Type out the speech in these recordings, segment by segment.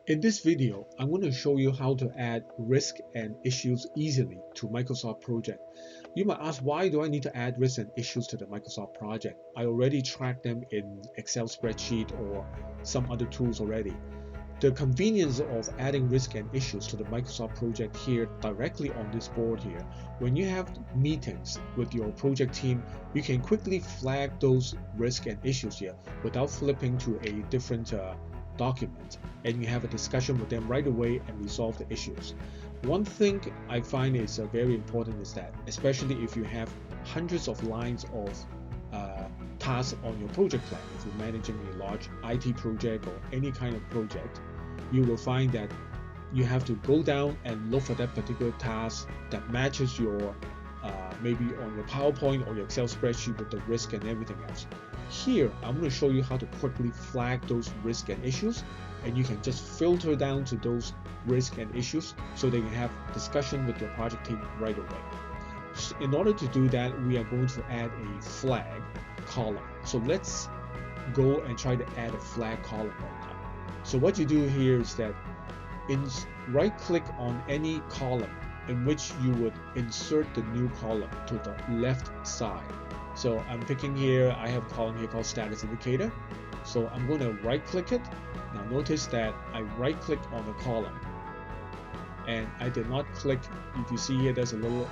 In this video, I'm going to show you how to add risk and issues easily to Microsoft project. You might ask, why do I need to add risks and issues to the Microsoft project? I already track them in Excel spreadsheet or some other tools already. The convenience of adding risk and issues to the Microsoft project here directly on this board here, when you have meetings with your project team, you can quickly flag those risk and issues here without flipping to a different document, and you have a discussion with them right away and resolve the issues. One thing I find is very important is that, especially if you have hundreds of lines of tasks on your project plan, if you're managing a large IT project or any kind of project, you will find that you have to go down and look for that particular task that matches your maybe on your PowerPoint or your Excel spreadsheet with the risk and everything else. Here, I'm going to show you how to quickly flag those risk and issues, and you can just filter down to those risk and issues so they can have discussion with your project team right away. In order to do that, we are going to add a flag column. So let's go and try to add a flag column right now. So what you do here is that right click on any column in which you would insert the new column to the left side. So I'm picking here, I have a column here called status indicator. So I'm going to right click it. Now notice that I right click on the column and I did not click. If you see here, there's a little,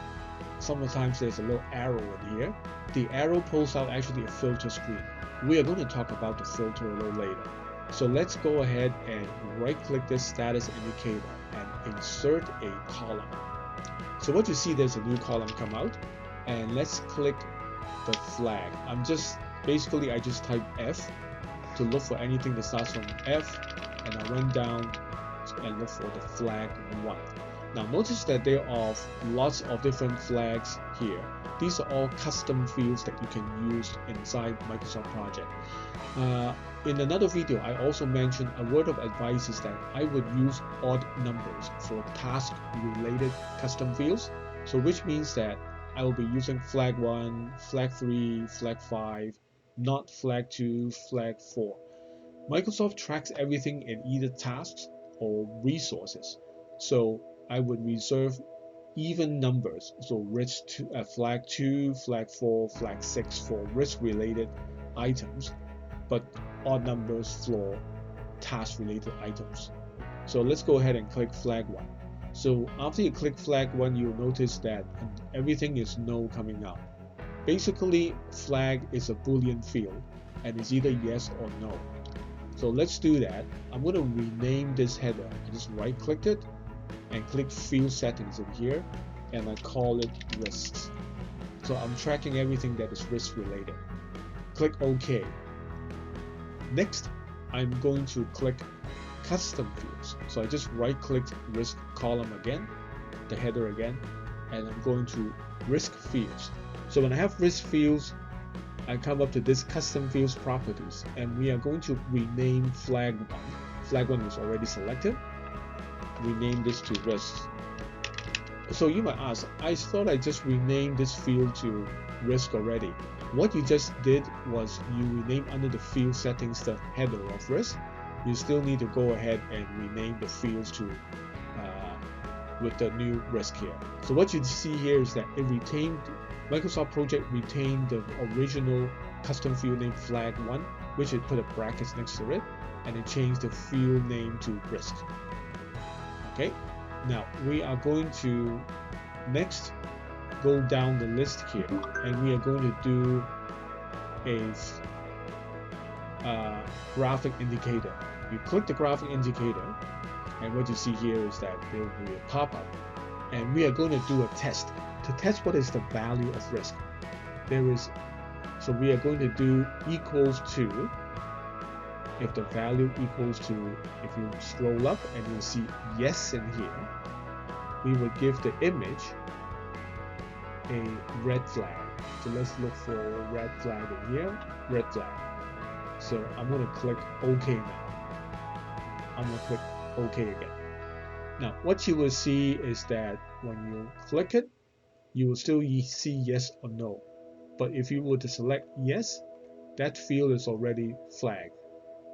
sometimes there's a little arrow in here. The arrow pulls out actually a filter screen. We are going to talk about the filter a little later. So let's go ahead and right click this status indicator and insert a column. So what you see, there's a new column come out, and let's click the flag. I just type F to look for anything that starts from F, and I run down and look for the flag 1. Now notice that there are lots of different flags here. These are all custom fields that you can use inside Microsoft Project. In another video, I also mentioned a word of advice is that I would use odd numbers for task-related custom fields. So which means that I will be using flag 1, flag 3, flag 5, not flag 2, flag 4. Microsoft tracks everything in either tasks or resources. So I would reserve even numbers, so flag 2, flag 4, flag 6 for risk-related items, but odd numbers for task-related items. So let's go ahead and click flag 1. So after you click flag 1, you'll notice that everything is no coming up. Basically, flag is a Boolean field, and it's either yes or no. So let's do that. I'm going to rename this header. I just right-clicked it and click field settings in here, and I call it risks. So I'm tracking everything that is risk related. Click OK. Next, I'm going to click custom fields. So I just right clicked risk column again, the header again, and I'm going to risk fields. So when I have risk fields, I come up to this custom fields properties, and we are going to rename flag 1. Flag 1 is already selected. Rename this to risk. So you might ask, I thought I just renamed this field to risk already. What you just did was you rename under the field settings the header of risk. You still need to go ahead and rename the fields to with the new risk here. So what you see here is that it retained, Microsoft Project retained the original custom field name flag 1, which it put a brackets next to it, and it changed the field name to risk. Okay, now we are going to next go down the list here, and we are going to do a graphic indicator. You click the graphic indicator, and what you see here is that there will be a pop-up, and we are going to do a test to test what is the value of risk. So we are going to do equals to. If the value equals to, if you scroll up and you'll see yes in here, we will give the image a red flag. So let's look for a red flag in here, red flag. So I'm going to click OK now. I'm going to click OK again. Now what you will see is that when you click it, you will still see yes or no. But if you were to select yes, that field is already flagged.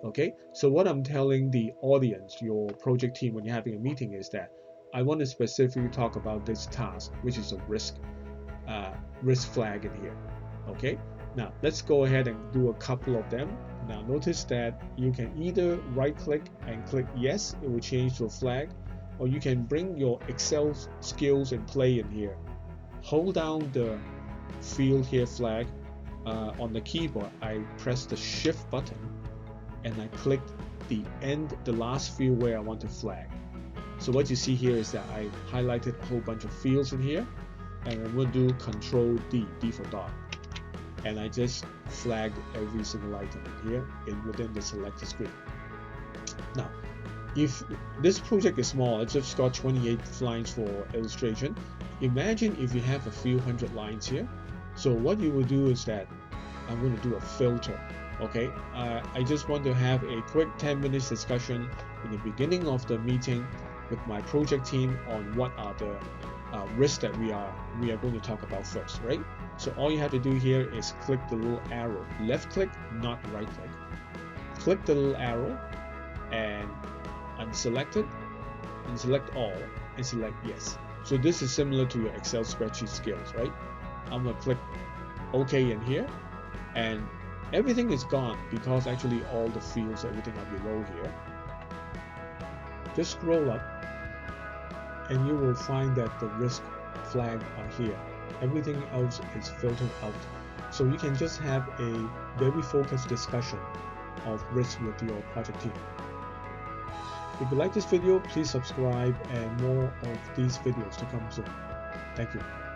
Okay, so what I'm telling the audience, your project team, when you're having a meeting is that I want to specifically talk about this task, which is a uh, risk flag in here. Okay, now let's go ahead and do a couple of them. Now notice that you can either right click and click yes, it will change to a flag, or you can bring your Excel skills and play in here. Hold down the field here flag on the keyboard. I press the shift button and I clicked the last field where I want to flag. So what you see here is that I highlighted a whole bunch of fields in here, and I'm going to do Control D for dot, and I just flagged every single item in here within the selected screen. Now, if this project is small, it's just got 28 lines for illustration. Imagine if you have a few hundred lines here. So what you will do is that I'm going to do a filter. Okay, I just want to have a quick 10 minutes discussion in the beginning of the meeting with my project team on what are the risks that we are going to talk about first, right? So all you have to do here is click the little arrow, left click, not right click. Click the little arrow and unselect it, and select all, and select yes. So this is similar to your Excel spreadsheet skills, right? I'm gonna click OK in here, and everything is gone because actually all the fields, everything are below here. Just scroll up and you will find that the risk flag are here. Everything else is filtered out. So you can just have a very focused discussion of risk with your project team. If you like this video, please subscribe and more of these videos to come soon. Thank you.